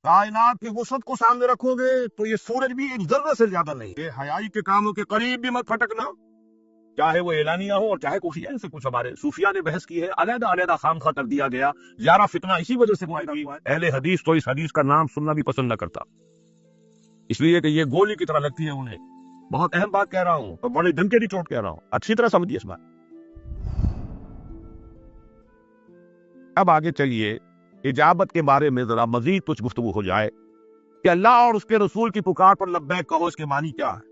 کائنات کی وسعت کو سامنے رکھو گے تو یہ سورج بھی ایک ذرہ سے زیادہ نہیں. یہ حیائی کے کاموں کے قریب بھی مت پھٹکنا، چاہے وہ اعلانیہ ہو اور چاہے خفیہ. ان سے کچھ ہمارے صوفیاء نے بحث کی ہے، علیحدہ علیحدہ خامخواہ کر دیا گیا. زیادہ فتنہ اسی وجہ سے معاہدہ ہوا ہے. اہل حدیث تو اس حدیث کا نام سننا بھی پسند نہ کرتا، اس لیے کہ یہ گولی کی طرح لگتی ہے انہیں. بہت اہم بات کہہ رہا ہوں اور بڑے دھمکے کی چوٹ کہہ رہا ہوں، اچھی طرح سمجھیے اس بات. اب آگے چلیے اجابت کے بارے میں ذرا مزید کچھ گفتگو ہو جائے کہ اللہ اور اس کے رسول کی پکار پر لبیک کہو، اس کے معنی کیا ہے.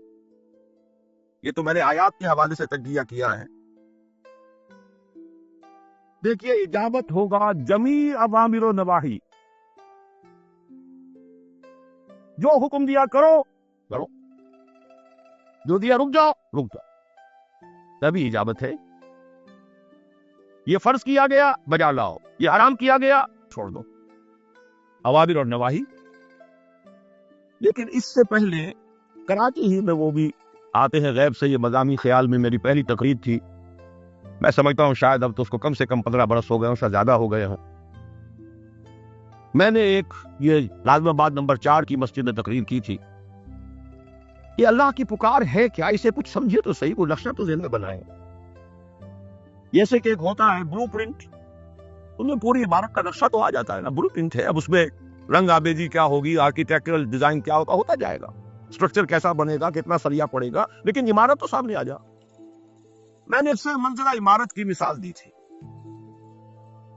یہ تو میں نے آیات کے حوالے سے تجزیہ کیا ہے. دیکھیے اجابت ہوگا جمیع اوامر و نواہی، جو حکم دیا کرو کرو، جو دیا رک جاؤ رک جاؤ، تبھی اجابت ہے. یہ فرض کیا گیا بجا لاؤ، یہ حرام کیا گیا چھوڑ دو، اوامر اور نواہی. لیکن اس سے پہلے کراچی ہی میں وہ بھی آتے ہیں غیب سے. یہ مضامی خیال میں میری پہلی تقریر تھی، میں سمجھتا ہوں شاید اب تو اس کو کم سے کم 15 برس ہو گئے، اس سے زیادہ ہو گئے ہیں. میں نے ایک یہ لازم آباد نمبر 4 کی مسجد میں تقریر کی تھی. یہ اللہ کی پکار ہے کیا، اسے کچھ سمجھے تو صحیح، کو نقشہ تو ذہن میں بنائے. جیسے کہ ایک ہوتا ہے بلو پرنٹ، ان میں پوری عمارت کا نقشہ تو آ جاتا ہے نا، بلو پرنٹ ہے. اب اس میں رنگ آمیزی کیا ہوگی، آرکیٹیکچرل ڈیزائن کیا ہوتا جائے گا، اسٹرکچر کیسا بنے گا، کتنا سریا پڑے گا، لیکن عمارت تو سامنے آ جا. میں نے اس سے منزلہ عمارت کی مثال دی تھی،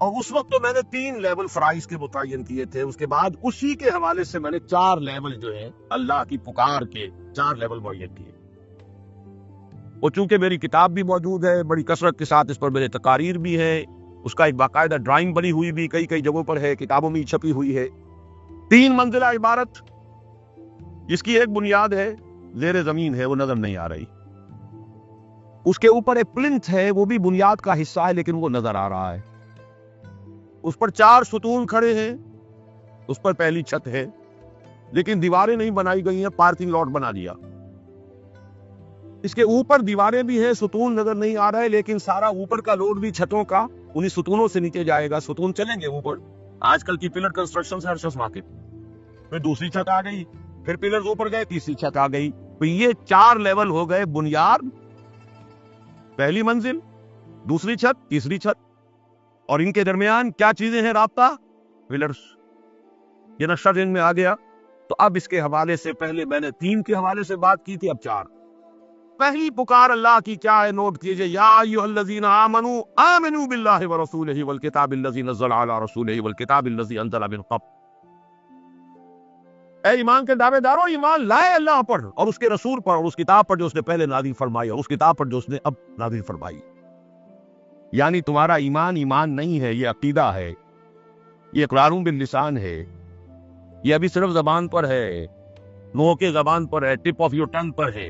اور اس وقت تو میں نے 3 لیول فرائض کے متعین کیے تھے. اس کے بعد اسی کے حوالے سے میں نے 4 لیول جو ہے اللہ کی پکار کے 4 لیول معین کیے. وہ چونکہ میری کتاب بھی موجود ہے، بڑی کثرت کے ساتھ اس پر میرے تقاریر بھی ہے، اس کا ایک باقاعدہ ڈرائنگ بنی ہوئی بھی کئی جگہوں پر ہے، کتابوں میں چھپی ہوئی ہے. 3 منزلہ عمارت جس کی ایک بنیاد ہے، زیر زمین ہے، وہ نظر نہیں آ رہی. اس کے اوپر ایک پلنتھ ہے، وہ بھی بنیاد کا حصہ ہے لیکن وہ نظر آ رہا ہے. اس پر 4 ستون کھڑے ہیں، اس پر پہلی چھت ہے، لیکن دیواریں نہیں بنائی گئی ہیں، پارکنگ لاٹ بنا دیا. اس کے اوپر دیواریں بھی ہیں، ستون نظر نہیں آ رہا ہے، لیکن سارا اوپر کا لوڈ بھی چھتوں کا انہی ستونوں سے نیچے جائے گا. ستون چلیں گے اوپر. آج کل کی پلر کنسٹرکشن سے ہر شخص واقف. پھر دوسری چھت آ گئی، پھر پلرز اوپر گئے، تیسری چھت آ گئی. تو یہ 4 لیول ہو گئے، بنیاد، پہلی منزل، دوسری چھت، تیسری چھت، اور ان کے درمیان کیا چیزیں ہیں رابطہ، پلرز. یہ نقشہ ذہن میں آ گیا. تو اب اس کے حوالے سے پہلے میں نے 3 کے حوالے سے بات کی تھی، اب 4. پہلی پکار اللہ کی کیا ہے، نوٹ کیجئے. یا ایھا الذین آمنوا آمنوا باللہ ورسولہ والکتاب الذی نزل علی رسولہ والکتاب الذی انزل من قبل. اے ایمان کے دعوے دارو، ایمان لائے اللہ پر اور اس کے رسول پر اور اس کتاب پر جو اس نے پہلے نازل فرمائی اور اس کتاب پر جو اس نے اب نازل فرمائی. یعنی تمہارا ایمان نہیں ہے، یہ عقیدہ ہے، یہ اقرار باللسان ہے، یہ ابھی صرف زبان پر ہے، منہ کے زبان پر ہے، ٹپ آف یور ٹنگ پر ہے.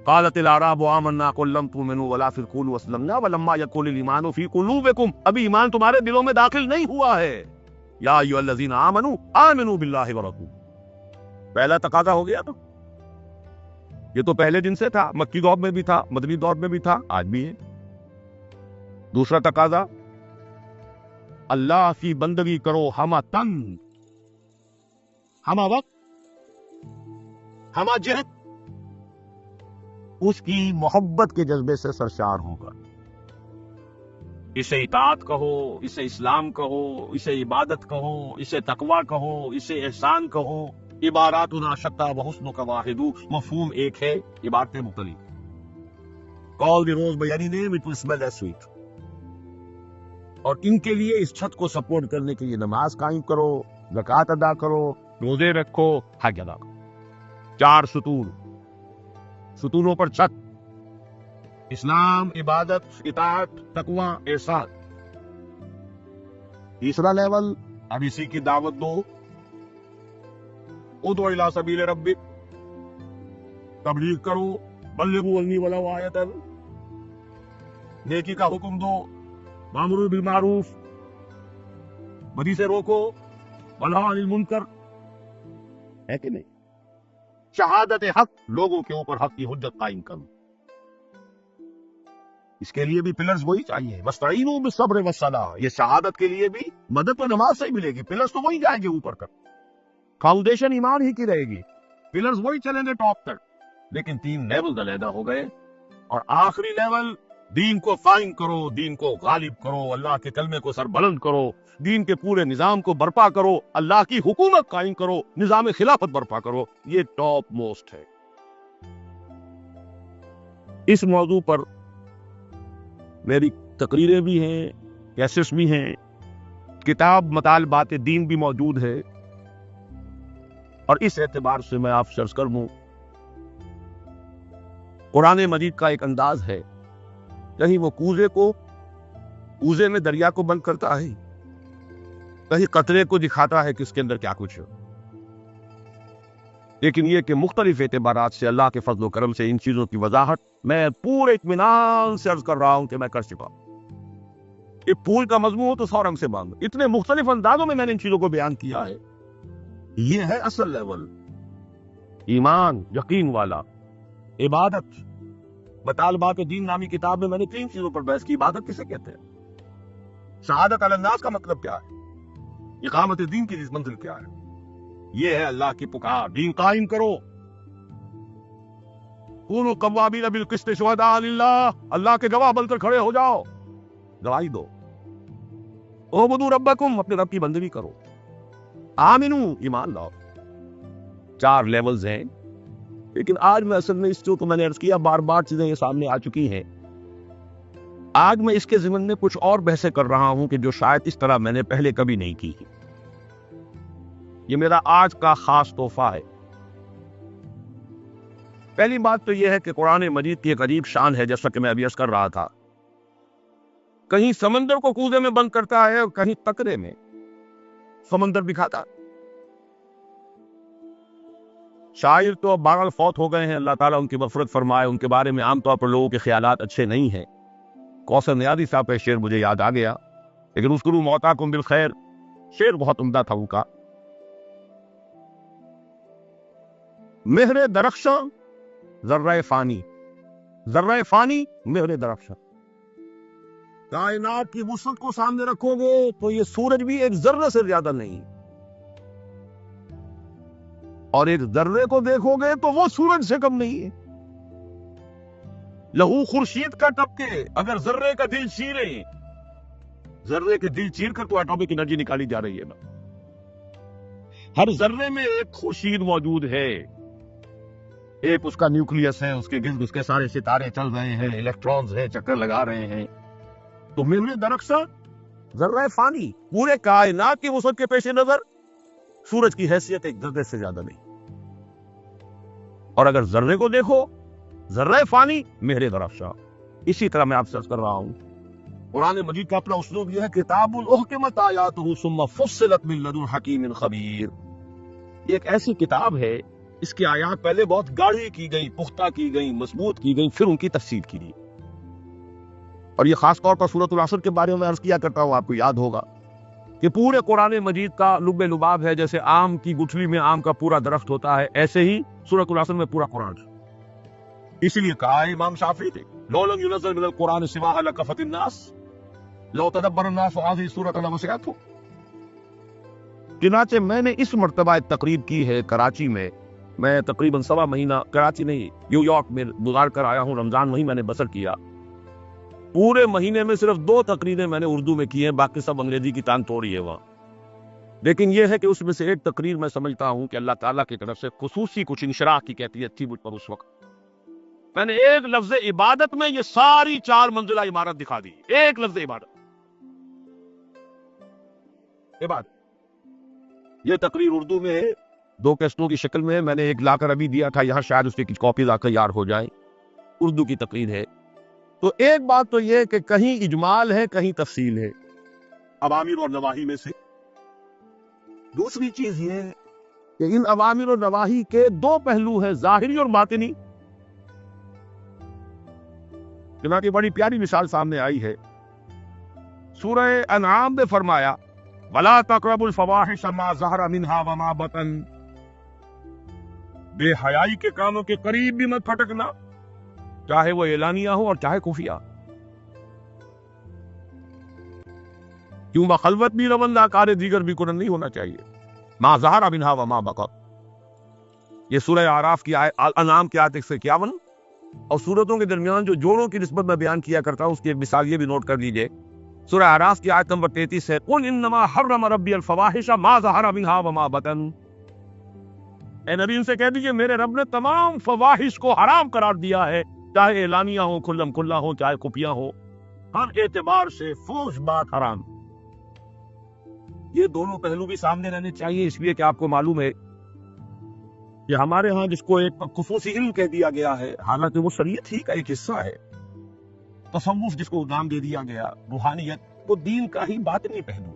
قالت الاعراب آمنا قل لم تؤمنوا ولكن قولوا اسلمنا ولما يدخل الايمان في قلوبكم. ابھی ایمان تمہارے دلوں میں داخل نہیں ہوا ہے. یا ایھا الذین آمنوا آمنوا باللہ ورسولہ. پہلا تقاضا ہو گیا. تو یہ تو پہلے دن سے تھا، مکی دور میں بھی تھا، مدنی دور میں بھی تھا، آج بھی ہے. دوسرا تقاضا، اللہ کی بندگی کرو ہمہ تن، ہمہ وقت، ہمہ جہت، اس کی محبت کے جذبے سے سرشار ہوگا. اسے اطاعت کہو، اسے اسلام کہو، اسے عبادت کہو، اسے تقوی کہو، اسے احسان کہو. عباراتنا شتیٰ وحسنک واحد، مفہوم ایک ہے، عبارتیں مختلف. Call the rose by any name, it will smell as sweet. اور ان کے لیے اس چھت کو سپورٹ کرنے کے لیے نماز قائم کرو، زکوٰۃ ادا کرو، روزے رکھو، حج ادا کرو. 4 ستون، ستونوں پر چھت، اسلام، عبادت، اطاعت، تقوی، احسان. تیسرا لیول، اب اسی کی دعوت دو. ادعو الی سبیل ربک، تبلیغ کرو، بلغوا عنی ولو آیۃ، نیکی کا حکم دو، وامروا بالمعروف، بدی سے روکو، ونہوا عن المنکر. ہے کہ نہیں؟ شہادت حق، لوگوں کے اوپر حق کی حجت قائم کرو. اس کے لیے بھی پلرز وہی چاہیے. وَاسْتَعِینُوا بِالصَّبْرِ وَالصَّلَاةِ. یہ شہادت کے لیے بھی مدد تو نماز سے ہی ملے گی، پلرز تو وہی جائیں گے اوپر کر. فاؤنڈیشن ایمان ہی کی رہے گی، پلرز وہی چلیں گے ٹاپ تک، لیکن 3 لیول علیحدہ ہو گئے۔ اور آخری لیول، دین کو قائم کرو، دین کو غالب کرو، اللہ کے کلمے کو سربلند کرو، دین کے پورے نظام کو برپا کرو، اللہ کی حکومت قائم کرو، نظام خلافت برپا کرو، یہ ٹاپ موسٹ ہے۔ اس موضوع پر میری تقریریں بھی ہیں، کیسٹس بھی ہیں، کتاب مطالبات دین بھی موجود ہے، اور اس اعتبار سے میں آپ سے عرض کر دوں، قرآن مجید کا ایک انداز ہے، کہیں وہ کوزے میں دریا کو بند کرتا ہے، کہیں قطرے کو دکھاتا ہے کہ اس کے اندر کیا کچھ ہے، لیکن یہ کہ مختلف اعتبارات سے اللہ کے فضل و کرم سے ان چیزوں کی وضاحت میں پورے اطمینان سے عرض کر رہا ہوں کہ میں کر چکا ہوں۔ یہ پھول کا مضمون ہو تو 100 رنگ سے باندھو، اتنے مختلف اندازوں میں نے ان چیزوں کو بیان کیا ہے۔ یہ ہے اصل لیول، ایمان، یقین والا، عبادت۔ مطالبات دین نامی کتاب میں نے 3 چیزوں پر بحث کی۔ عبادت کسے کہتے ہیں؟ شہادت علی الناس کا مطلب کیا ہے؟ اقامت دین کی منزل کیا ہے؟ یہ ہے اللہ کی پکار، دین قائم کرو، کونوا قوامین بالقسط شہداء للہ، اللہ کے گواہ بن کر کھڑے ہو جاؤ، گواہی دو۔ اعبدوا ربکم، اپنے رب کی بندگی کرو۔ آمنو، ایمان لاؤ۔ 4 لیولز ہیں، لیکن آج میں اصل میں اس کو میں نے عرض کیا، بار بار چیزیں یہ سامنے آ چکی ہیں۔ آج میں اس کے ضمن میں کچھ اور بحثیں کر رہا ہوں کہ جو شاید اس طرح میں نے پہلے کبھی نہیں کی۔ یہ میرا آج کا خاص تحفہ ہے۔ پہلی بات تو یہ ہے کہ قرآن مجید کی ایک عجیب شان ہے، جیسا کہ میں ابھی عرض کر رہا تھا، کہیں سمندر کو کوزے میں بند کرتا ہے اور کہیں قطرے میں سمندر دکھاتا۔ شاعر تو اب بہرحال فوت ہو گئے ہیں، اللہ تعالیٰ ان کی مغفرت فرمائے، ان کے بارے میں عام طور پر لوگوں کے خیالات اچھے نہیں ہیں۔ کوثر نیازی صاحب کا شعر مجھے یاد آ گیا، لیکن اذکروا موتاکم بالخیر، شعر بہت عمدہ تھا ان کا۔ مہر درخشاں ذرہ فانی، ذرہ فانی مہر درخشاں۔ کائنات کی وسعت کو سامنے رکھو گے تو یہ سورج بھی ایک ذرے سے زیادہ نہیں، اور ایک ذرے کو دیکھو گے تو وہ سورج سے کم نہیں ہے۔ لہو خورشید کا ٹپکے، اگر ذرے کا دل چیریں، ذرے کے دل چیر کر تو ایٹمک انرجی نکالی جا رہی ہے نا۔ ہر ذرے میں ایک خورشید موجود ہے، ایک اس کا نیوکلیس ہے، اس کے گرد اس کے سارے ستارے چل رہے ہیں، الیکٹرونز ہیں، چکر لگا رہے ہیں۔ تو مہر درخشاں ذرہ فانی، پورے کائنات کی وسعت کے پیش نظر سورج کی حیثیت ایک ذرے سے زیادہ نہیں، اور اگر ذرے کو دیکھو ذرہ فانی مہر درخشاں۔ اسی طرح میں آپ سے عرض کر رہا ہوں، قرآن مجید کا اپنا اسلوب یہ ہے، کتاب احکمت آیاتہ ثم فصلت من لدن حکیم خبیر۔ یہ ایک ایسی کتاب ہے، اس کی آیات پہلے بہت گاڑھی کی گئی، پختہ کی گئی، مضبوط کی گئی، پھر ان کی تفصیل کی گئی۔ اور یہ خاص طور پر سورۃ العصر کے بارے میں عرض کیا کرتا ہوں، آپ کو یاد ہوگا کہ پورے قرآن مجید کا لب لباب ہے، جیسے آم کی گٹھلی میں آم کا پورا درخت ہوتا ہے، ایسے ہی سورۃ العصر میں پورا قرآن۔ اس لیے کہا ہے امام شافعی نے، لو لم ينزل من القرآن سواها لكفت الناس لو تدبر الناس هذه السورة لوسعتهم۔ چنانچہ میں نے اس مرتبہ ایک تقریب کی ہے کراچی میں، میں تقریباً 1.25 مہینہ کراچی نہیں نیو یارک میں گزار کر آیا ہوں، رمضان وہیں میں نے بسر کیا۔ پورے مہینے میں صرف 2 تقریریں میں نے اردو میں کی ہیں، باقی سب انگریزی کی تان توڑی ہے وہاں۔ لیکن یہ ہے کہ اس میں سے ایک تقریر میں سمجھتا ہوں کہ اللہ تعالیٰ کی طرف سے خصوصی کچھ انشراح کی کیفیت تھی مجھ پر اس وقت۔ میں نے ایک لفظ عبادت میں یہ ساری 4 منزلہ عمارت دکھا دی، ایک لفظ عبادت۔ یہ تقریر اردو میں ہے، 2 کیسٹوں کی شکل میں ہے، میں نے ایک لا کر ابھی دیا تھا یہاں، شاید اس کی کچھ کاپیز آ کر تیار ہو جائیں، اردو کی تقریر ہے۔ تو ایک بات تو یہ کہ کہیں اجمال ہے، کہیں تفصیل ہے، اوامر اور نواہی میں سے۔ دوسری چیز یہ ہے کہ ان اوامر اور نواہی کے 2 پہلو ہیں، ظاہری اور باطنی۔ چنانچہ بڑی پیاری مثال سامنے آئی ہے، سورہ انعام میں فرمایا وَلَا تَقْرَبُوا الْفَوَاحِشَ مَا ظَهَرَ مِنْهَا وَمَا بَطَنَ، بے حیائی کے کاموں کے قریب بھی مت پھٹکنا، چاہے وہ اعلانیہ ہو اور چاہے خفیہ۔ کیوں بخلوت بھی رون کار دیگر بھی قرآن نہیں ہونا چاہیے۔ ما ظہر منہا وما بطن. یہ سورہ اعراف کی انعام کی آیت 151. اور سورتوں کے درمیان جو جوڑوں کی نسبت میں بیان کیا کرتا ہوں اس کی ایک مثال یہ بھی نوٹ کر لیجئے. سورہ اعراف کی آیت نمبر 33 ہے قل انما حرم ربی الفواحش ما ظہر منہا وما بطن. اے نبی ان سے کہہ دیجئے میرے رب نے تمام فواحش کو حرام قرار دیا ہے، چاہے اعلانیہ ہو، کھلم کھلا ہو، چاہے خفیہ ہو، ہر اعتبار سے فحش بات حرام. یہ دونوں پہلو بھی سامنے رہنے چاہیے، اس لیے کہ آپ کو معلوم ہے کہ ہمارے ہاں جس کو ایک خصوصی علم کہہ دیا گیا ہے، حالانکہ وہ شریعت ہی کا ایک حصہ ہے، تصوف جس کو نام دے دیا گیا، روحانیت، وہ دین کا ہی باطنی پہلو.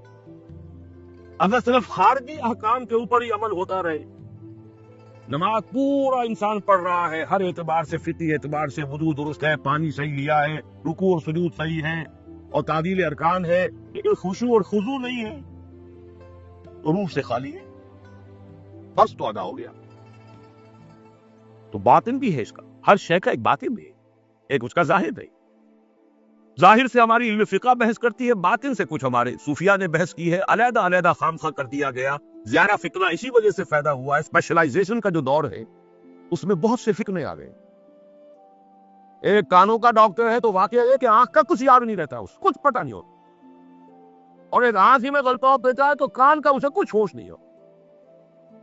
اگر صرف خارجی احکام کے اوپر ہی عمل ہوتا رہے، نماز پورا انسان پڑھ رہا ہے، ہر اعتبار سے، فطری اعتبار سے وضو درست ہے، پانی صحیح لیا ہے، رکوع اور سجود صحیح ہے، اور تعدیل ارکان ہے، لیکن خشوع اور خضوع نہیں ہے، تو روح سے خالی ہے، بس تو ادا ہو گیا. تو باطن بھی ہے اس کا، ہر شے کا ایک باطن بھی ہے، ایک اس کا ظاہر ہے. ظاہر سے ہماری علم فقہ بحث کرتی ہے، باطن سے کچھ ہمارے صوفیاء نے بحث کی ہے، علیحدہ علیحدہ خام خواہ کر دیا گیا. زیادہ فتنہ اسی وجہ سے پیدا ہوا ہے، اسپیشلائزیشن کا جو دور ہے اس میں بہت سے فتنے آ گئے. ایک کانوں کا ڈاکٹر ہے تو واقعہ ہے کہ آنکھ کا کچھ یاد نہیں رہتا، اس کچھ پتہ نہیں ہوتا، اور ایک آنکھ ہی میں غلطہ دیتا ہے تو کان کا اسے کچھ ہوش نہیں ہو.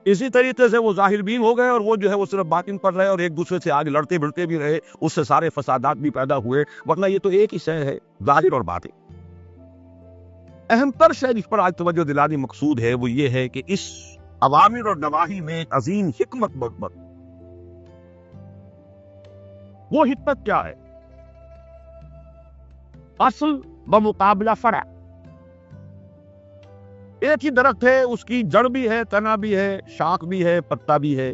اسی طریقے سے وہ ظاہر بین ہو گئے، اور وہ جو ہے وہ صرف باطن پر رہے، اور ایک دوسرے سے آگے لڑتے بھڑتے بھی رہے، اس سے سارے فسادات بھی پیدا ہوئے. ورنہ یہ تو ایک ہی شے ہے، ظاہر اور باطن. اہم تر شے جس پر آج توجہ دلانی مقصود ہے وہ یہ ہے کہ اس اوامر اور نواہی میں ایک عظیم حکمت مربوط. وہ حکمت کیا ہے؟ اصل بمقابلہ فرع. ایک ہی درخت ہے، اس کی جڑ بھی ہے، تنا بھی ہے، شاخ بھی ہے، پتا بھی ہے،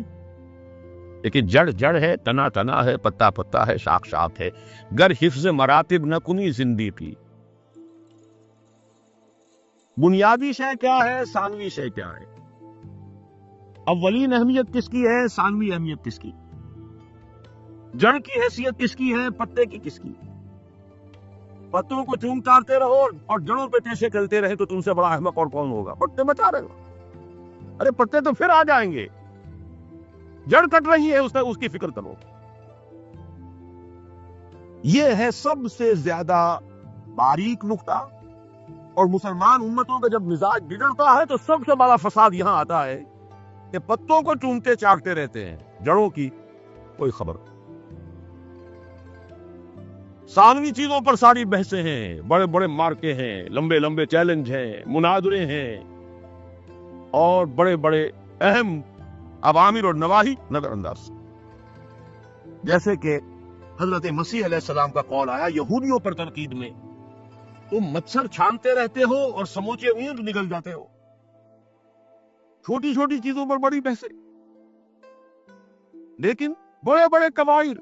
لیکن جڑ جڑ ہے، تنا تنا ہے، پتا پتا ہے، شاخ شاخ ہے. گر حفظ مراتب نہ کنی زندگی. بنیادی شے کیا ہے، ثانوی شے کیا ہے، اولین اہمیت کس کی ہے، ثانوی اہمیت کس کی، جڑ کی حیثیت کس کی ہے، پتے کی کس کی. پتوں کو چوم چارتے رہو اور جڑوں پہ ٹیسے چلتے رہے تو تم سے بڑا احمق اور کون ہوگا. پتے بچا رہے ہو، ارے پتے تو پھر آ جائیں گے، جڑ کٹ رہی ہے اس کی فکر کرو. یہ ہے سب سے زیادہ باریک نقطہ. اور مسلمان امتوں کا جب مزاج بگڑتا ہے تو سب سے بڑا فساد یہاں آتا ہے کہ پتوں کو چومتے چاٹتے رہتے ہیں، جڑوں کی کوئی خبر. ثانوی چیزوں پر ساری بحثیں ہیں، بڑے بڑے مارکے ہیں، لمبے لمبے چیلنج ہیں، مناظرے ہیں، اور بڑے بڑے اہم اوامر اور نواہی نظر انداز. جیسے کہ حضرت مسیح علیہ السلام کا قول آیا یہودیوں پر تنقید میں، تم مچھر چھانتے رہتے ہو اور سموچے اونٹ نگل جاتے ہو. چھوٹی چھوٹی چیزوں پر بڑی بحثیں، لیکن بڑے بڑے کبائر،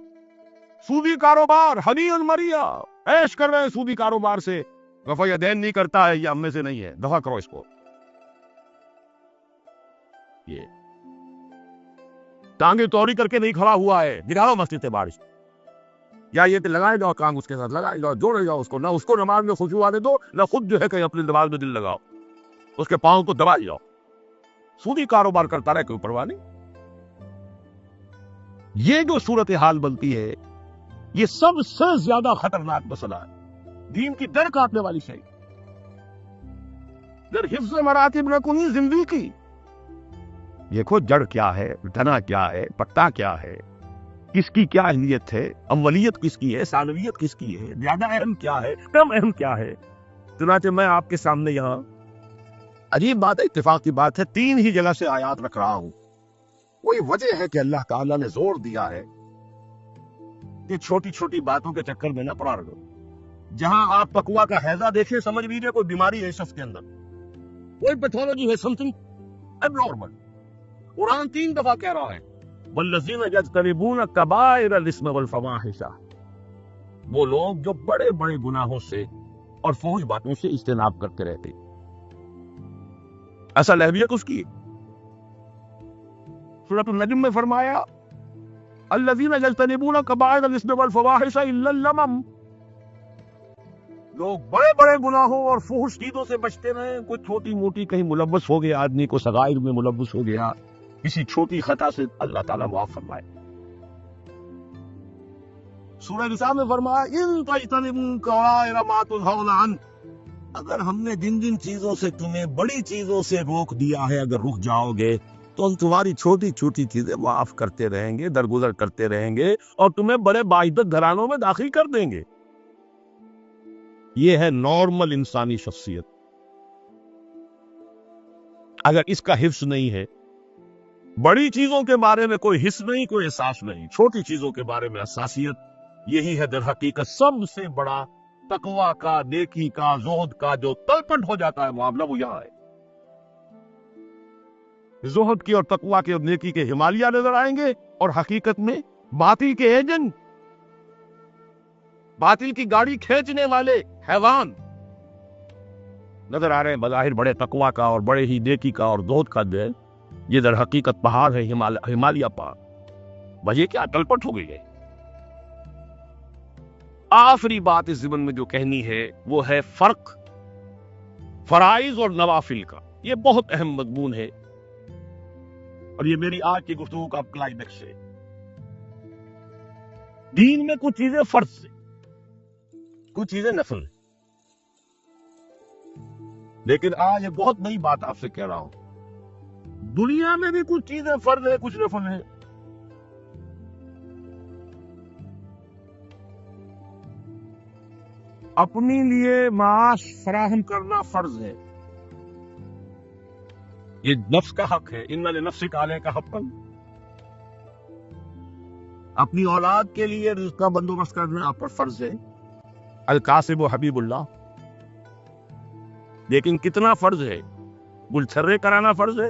سودی کاروبار، ہنی مریا، عیش کر رہے ہیں سودی کاروبار سے. رفع دین نہیں کرتا ہے، یہ ہم میں سے نہیں ہے، دفع کرو اس کو. یہ ٹانگیں توڑی کر کے نہیں کھڑا ہوا ہے، گراؤ مسجد سے بارش، یا یہ کہ لگائے جاؤ کام اس کے ساتھ، لگائے جاؤ، جوڑے جاؤ اس کو، نہ اس کو نماز میں خشوع آنے دو، نہ خود جو ہے کہ اپنی نماز میں دل لگاؤ، اس کے پاؤں کو دبا جاؤ. سودی کاروبار کرتا رہے، کوئی پرواہ نہیں. یہ جو صورتحال بنتی ہے یہ سب سے زیادہ خطرناک مسئلہ ہے، دین کی در کاٹنے والی شے. در حفظ مراتب نہ کنی زندگی کی. دیکھو جڑ کیا ہے، تنا کیا ہے، پتا کیا ہے، کس کی کیا اہمیت ہے، اولیت کس کی ہے، ثانویت کس کی ہے، زیادہ اہم کیا ہے، کم اہم کیا ہے. چنانچہ میں آپ کے سامنے یہاں عجیب بات ہے، اتفاق کی بات ہے، 3 ہی جگہ سے آیات رکھ رہا ہوں. کوئی وجہ ہے کہ اللہ تعالیٰ نے زور دیا ہے کہ چھوٹی چھوٹی باتوں کے چکر میں نہ پڑا رہو. جہاں آپ پکوا کا حیضہ دیکھیں سمجھ لیجیے کوئی بیماری ہے شخص کے اندر، کوئی پیتھولوجی ہے، سم تھنگ اب نارمل. قرآن 3 دفعہ کہہ رہا ہے والذین یجتنبون کبائر الاسم والفواحش، وہ لوگ جو بڑے بڑے گناہوں سے اور فحش باتوں سے اجتناب کرتے رہتے. اصل اہمیت اس کی سورۃ النجم میں فرمایا الذین یجتنبون کبائر الاسم والفواحش الا اللمم. لوگ بڑے بڑے گناہوں اور فحش چیزوں سے بچتے رہے، کوئی چھوٹی موٹی کہیں ملوث ہو گیا آدمی، کو صغائر میں ملوث ہو گیا، کسی چھوٹی خطا سے اللہ تعالیٰ معاف فرمائے۔ سورہ نساء میں فرمایا ان تجتنبوا کبائر ما تنہون عنہ، اگر ہم نے جن جن چیزوں سے تمہیں بڑی چیزوں سے روک دیا ہے، اگر رک جاؤ گے تو ہم تمہاری چھوٹی چھوٹی چیزیں معاف کرتے رہیں گے، درگزر کرتے رہیں گے، اور تمہیں بڑے باعزت گھرانوں میں داخل کر دیں گے۔ یہ ہے نارمل انسانی شخصیت۔ اگر اس کا حفظ نہیں ہے، بڑی چیزوں کے بارے میں کوئی حس نہیں، کوئی احساس نہیں، چھوٹی چیزوں کے بارے میں حساسیت، یہی ہے در حقیقت سب سے بڑا تقویٰ کا، نیکی کا، زہد کا جو تلپٹ ہو جاتا ہے معاملہ، وہ یہاں ہے۔ زہد کی اور تقویٰ کے اور نیکی کے ہمالیہ نظر آئیں گے، اور حقیقت میں باطل کے ایجنٹ، باطل کی گاڑی کھینچنے والے حیوان نظر آ رہے ہیں۔ بظاہر بڑے تقویٰ کا اور بڑے ہی نیکی کا اور زہد کا دل، یہ در حقیقت پہاڑ ہے، ہمالیہ پہاڑ۔ وجہ کیا؟ تلپٹ ہو گئی ہے۔ آخری بات اس ضمن میں جو کہنی ہے وہ ہے فرق فرائض اور نوافل کا۔ یہ بہت اہم مضمون ہے، اور یہ میری آج کی گفتگو کا کلائمیکس ہے۔ دین میں کچھ چیزیں فرض سے، کچھ چیزیں نفل ہیں، لیکن آج ایک بہت نئی بات آپ سے کہہ رہا ہوں، دنیا میں بھی کچھ چیزیں فرض ہیں، کچھ نفل ہیں۔ اپنے لیے معاش فراہم کرنا فرض ہے، یہ نفس کا حق ہے، ان لنفسک علیک حقا۔ اپنی اولاد کے لیے رزق کا بندوبست کرنا آپ پر فرض ہے، القاسب و حبیب اللہ۔ لیکن کتنا فرض ہے؟ گلچھرے کرانا فرض ہے،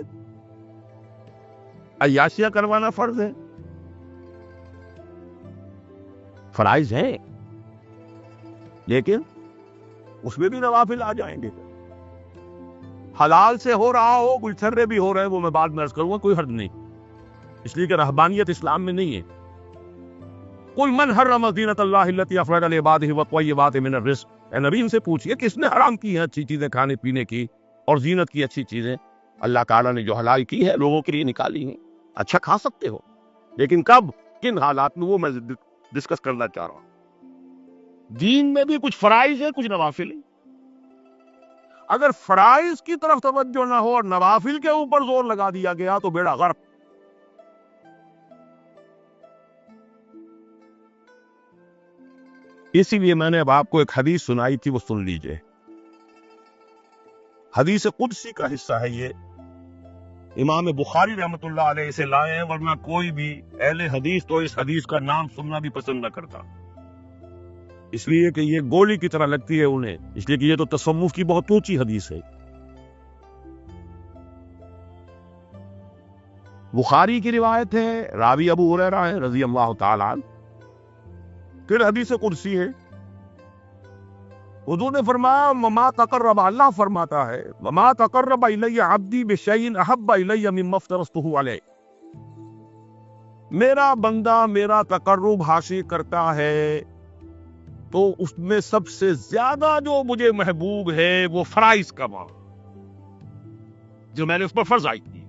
عیاشیاں کروانا فرض ہے، فرائض ہیں، لیکن اس میں بھی نوافل آ جائیں گے۔ حلال سے ہو رہا ہو، گلچھرے بھی ہو رہے ہیں، وہ میں بعد میں عرض کروں گا، کوئی حرج نہیں، اس لیے کہ رہبانیت اسلام میں نہیں ہے۔ قل من حرم زینت اللہ التی اخرج لعبادہ والطیبات من الرزق، اے نبی ان سے پوچھئے کس نے حرام کی ہیں اچھی چیزیں کھانے پینے کی اور زینت کی اچھی چیزیں؟ اللہ تعالیٰ نے جو حلال کی ہے لوگوں کے لیے نکالی ہیں، اچھا کھا سکتے ہو، لیکن کب، کن حالات میں، وہ میں ڈسکس کرنا چاہ رہا ہوں۔ دین میں بھی کچھ فرائض ہے، کچھ نوافل ہیں۔ اگر فرائض کی طرف توجہ نہ ہو اور نوافل کے اوپر زور لگا دیا گیا تو بیڑا غرق۔ اسی لیے میں نے اب آپ کو ایک حدیث سنائی تھی، وہ سن لیجئے۔ حدیث قدسی کا حصہ ہے یہ، امام بخاری رحمۃ اللہ علیہ سے لائے ہیں، ورنہ کوئی بھی اہل حدیث تو اس حدیث کا نام سننا بھی پسند نہ کرتا، اس لیے کہ یہ گولی کی طرح لگتی ہے انہیں، اس لیے کہ یہ تو تصوف کی بہت اونچی حدیث ہے۔ بخاری کی روایت ہے، راوی ابو ہریرہ ہے رضی اللہ تعالیٰ عنہ، پھر حدیث قدسی ہے۔ حضور نے فرمایا وما تقرب، اللہ فرماتا ہے وما تقرب الی عبدی بشیء احب الی مما افترضته علیہ، میرا بندہ میرا تقرب حاصل کرتا ہے تو اس میں سب سے زیادہ جو مجھے محبوب ہے وہ فرائض کا مال جو میں نے اس پر فرض عائد کی۔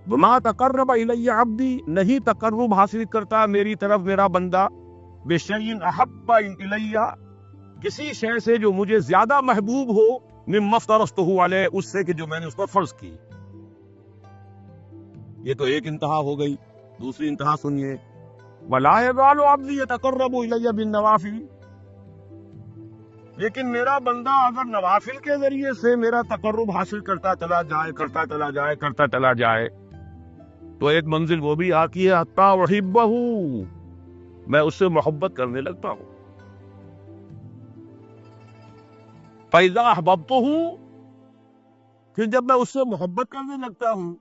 وما تقرب الی عبدی، نہیں تقرب حاصل کرتا میری طرف میرا بندہ، بشیء احب الی، کسی شے سے جو مجھے زیادہ محبوب ہو، مما افترضته علیہ، اس سے کہ جو میں نے اس پر فرض کی۔ یہ تو ایک انتہا ہو گئی، دوسری انتہا سنیے، ولا یزال عبدی یتقرب الی بالنوافل، لیکن میرا بندہ اگر نوافل کے ذریعے سے میرا تقرب حاصل کرتا چلا جائے، کرتا چلا جائے، کرتا چلا جائے، تو ایک منزل وہ بھی آتی ہے حتی احبہ، میں اس سے محبت کرنے لگتا ہوں۔ فاذا احببتہ، پھر جب میں اس سے محبت کرنے لگتا ہوں،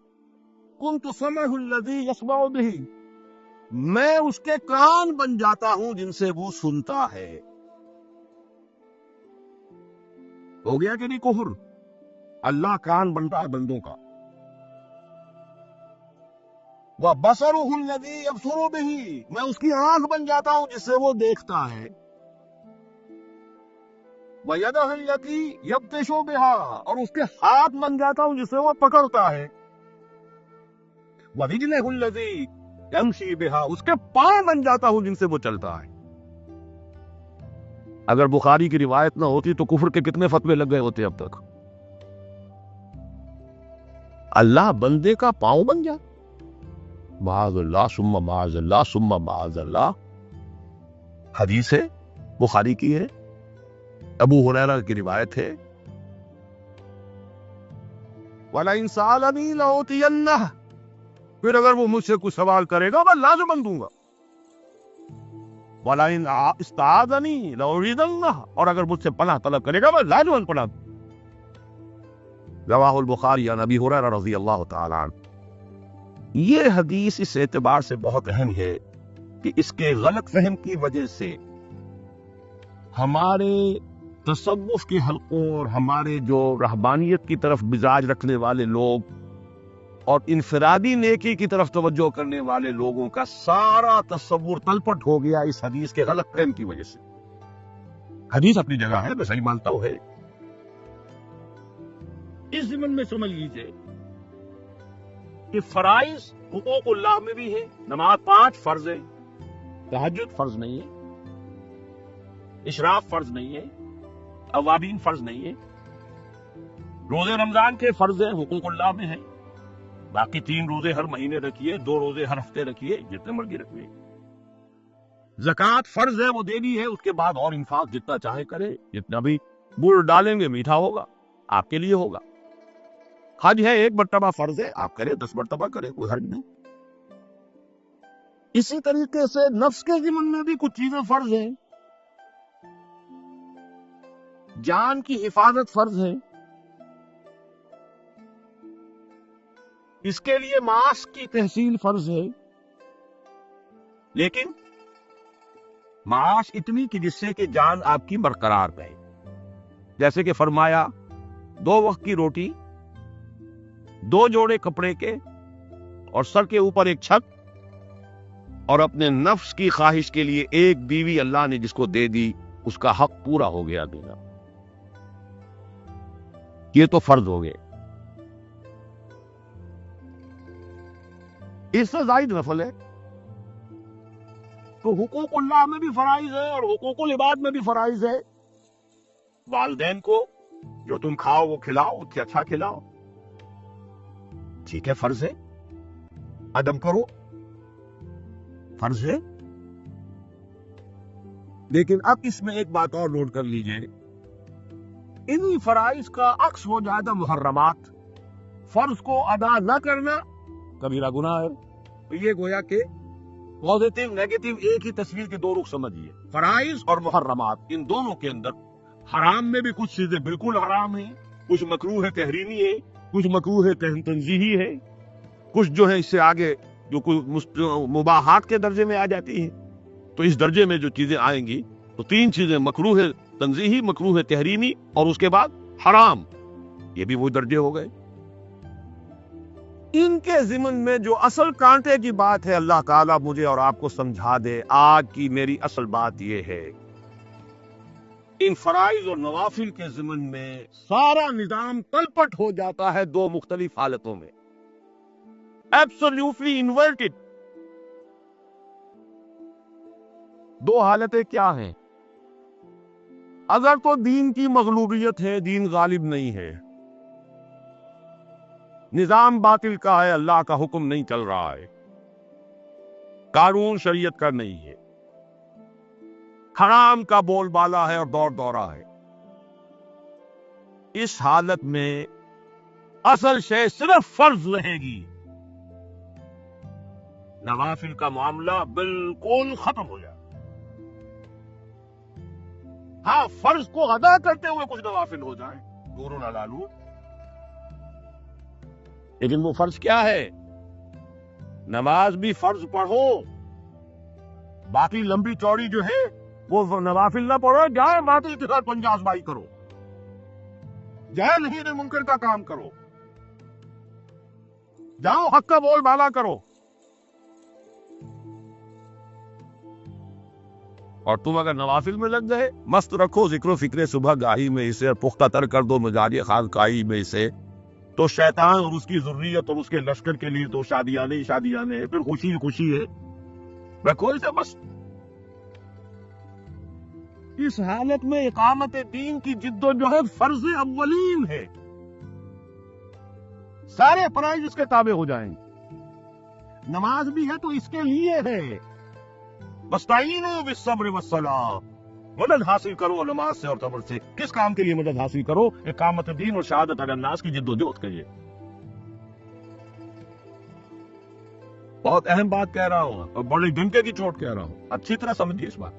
کنت سمعہ الذی یسمع بہ، میں اس کے کان بن جاتا ہوں جن سے وہ سنتا ہے۔ ہو گیا کہ نہیں کفر؟ اللہ کان بنتا ہے بندوں کا۔ وَبَصَرُهُ الَّذِي يَبْصُرُ بِهِ، میں اس کی آنکھ بن جاتا ہوں جس سے وہ دیکھتا ہے. وَيَدَهُ الَّتِي يَبْطِشُ بِهَا، اور اس کے ہاتھ بن جاتا ہوں جس سے وہ پکڑتا ہے. وَرِجْلَهُ الَّذِي يَمْشِي بِهَا، اس کے پاؤں بن جاتا ہوں جن سے وہ چلتا ہے. اگر بخاری کی روایت نہ ہوتی تو کفر کے کتنے فتوے لگ گئے ہوتے اب تک. اللہ بندے کا پاؤں بن جا، معاذ اللہ ثم معاذ اللہ ثم معاذ اللہ. حدیث ہے، بخاری کی ہے، ابو ہریرہ کی روایت ہے. وَلَئِن سَأَلَنِي لَأُعْطِيَنَّهُ، پھر اگر وہ مجھ سے کچھ سوال کرے گا میں لازماً دوں گا. وَلَئِنْ اسْتَعَاذَنِي لَأُعِيذَنَّهُ، اور اگر مجھ سے پناہ طلب کرے گا میں لازماً پناہ دوں. رواہ البخاری عن ابی ہریرہ رضی اللہ تعالی عنہ. یہ حدیث اس اعتبار سے بہت اہم ہے کہ اس کے غلط فہم کی وجہ سے ہمارے تصوف کے حلقوں اور ہمارے جو رہبانیت کی طرف مزاج رکھنے والے لوگ اور انفرادی نیکی کی طرف توجہ کرنے والے لوگوں کا سارا تصور تلپٹ ہو گیا اس حدیث کے غلط فہم کی وجہ سے. حدیث اپنی جگہ ہے، میں صحیح مانتا ہوں ہے. اس ضمن میں سمجھ لیجئے کہ فرائض حقوق اللہ میں بھی ہے. نماز 5 فرض ہے، تہجد فرض نہیں ہے، اشراق فرض نہیں ہے، اوابین فرض نہیں ہے. روزے رمضان کے فرض ہیں، حقوق اللہ میں ہیں. باقی 3 روزے ہر مہینے رکھیے، 2 روزے ہر ہفتے رکھیے، جتنے مرضی رکھیے. زکوٰۃ فرض ہے، وہ دینی ہے. اس کے بعد اور انفاق جتنا چاہے کرے، جتنا بھی گڑ ڈالیں گے میٹھا ہوگا، آپ کے لیے ہوگا. حج ہے، 1 مرتبہ فرض ہے، آپ کریں 10 مرتبہ کریں، کوئی حرج نہیں. اسی طریقے سے نفس کے ضمن میں بھی کچھ چیزیں فرض ہیں. جان کی حفاظت فرض ہے. اس کے لیے معاش کی تحصیل فرض ہے، لیکن معاش اتنی کہ جس سے کہ جان آپ کی برقرار رہے. جیسے کہ فرمایا 2 وقت کی روٹی، 2 جوڑے کپڑے کے، اور سر کے اوپر ایک چھت، اور اپنے نفس کی خواہش کے لیے 1 بیوی اللہ نے جس کو دے دی، اس کا حق پورا ہو گیا دینا. یہ تو فرض ہو گئے. اس سے زائد نفل ہے. تو حقوق اللہ میں بھی فرائض ہے اور حقوق العباد میں بھی فرائض ہے. والدین کو جو تم کھاؤ وہ کھلاؤ، اس سے اچھا کھلاؤ، ٹھیک ہے، فرض ہے. ادب کرو، فرض ہے. لیکن اب اس میں ایک بات اور نوٹ کر لیجئے، انہی فرائض کا عکس ہو جاتا محرمات. فرض کو ادا نہ کرنا کبیرہ گناہ ہے. یہ گویا کہ پازیٹیو نیگیٹو ایک ہی تصویر کے 2 رخ سمجھیے. فرائض اور محرمات، ان دونوں کے اندر حرام میں بھی کچھ چیزیں بالکل حرام ہیں، کچھ مکروہ تحریمی ہے، کچھ مکروہ تنزیہی ہے، کچھ جو ہے اس سے آگے جو کچھ مباحات کے درجے میں آ جاتی ہیں. تو اس درجے میں جو چیزیں آئیں گی تو 3 چیزیں، مکروہ تنزیہی، مکروہ تحریمی اور اس کے بعد حرام، یہ بھی وہ درجے ہو گئے. ان کے ضمن میں جو اصل کانٹے کی بات ہے، اللہ تعالیٰ مجھے اور آپ کو سمجھا دے. آج کی میری اصل بات یہ ہے، ان فرائض اور نوافل کے ضمن میں سارا نظام تلپٹ ہو جاتا ہے 2 مختلف حالتوں میں. Absolutely inverted. 2 حالتیں کیا ہیں؟ اگر تو دین کی مغلوبیت ہے، دین غالب نہیں ہے، نظام باطل کا ہے، اللہ کا حکم نہیں چل رہا ہے، قانون شریعت کا نہیں ہے، حرام کا بول بالا ہے اور دور دورہ ہے. اس حالت میں اصل شے صرف فرض رہے گی. نوافل کا معاملہ بالکل ختم ہو جائے. ہاں، فرض کو ادا کرتے ہوئے کچھ نوافل ہو جائیں، دور نہ لالو. لیکن وہ فرض کیا ہے؟ نماز بھی فرض پڑھو، باقی لمبی چوڑی جو ہے وہ نوافل نہ پڑھو. جائے باطل کے ساتھ پنجاس بائی کرو، جائے نہیں منکر کا کام کرو، جاؤ حق کا بول بالا کرو، اور تم اگر نوافل میں لگ گئے، مست رکھو ذکر و فکر صبح گاہی میں اسے، اور پختہ تر کر دو مزاج خانقاہی میں اسے، تو شیطان اور اس کی ذریت اور اس کے لشکر کے لیے تو شادیانے ہی شادیانے ہیں، پھر خوشی ہی خوشی ہے۔ میں کوئی سے بس اس حالت میں اقامت دین کی جد و جہد فرض اولین ہے، سارے فرائض اس کے تابع ہو جائیں گے۔ نماز بھی ہے تو اس کے لیے ہے، وَاسْتَعِينُوا بِالصَّبْرِ وَالصَّلَاةِ، مدد حاصل کرو نماز سے اور صبر سے۔ کس کام کے لیے مدد حاصل کرو؟ اقامت دین اور شہادت علی الناس کی جد و جہد کے لیے۔ بہت اہم بات کہہ رہا ہوں اور بڑے ڈنکے کی چوٹ کہہ رہا ہوں، اچھی طرح سمجھیے اس بات۔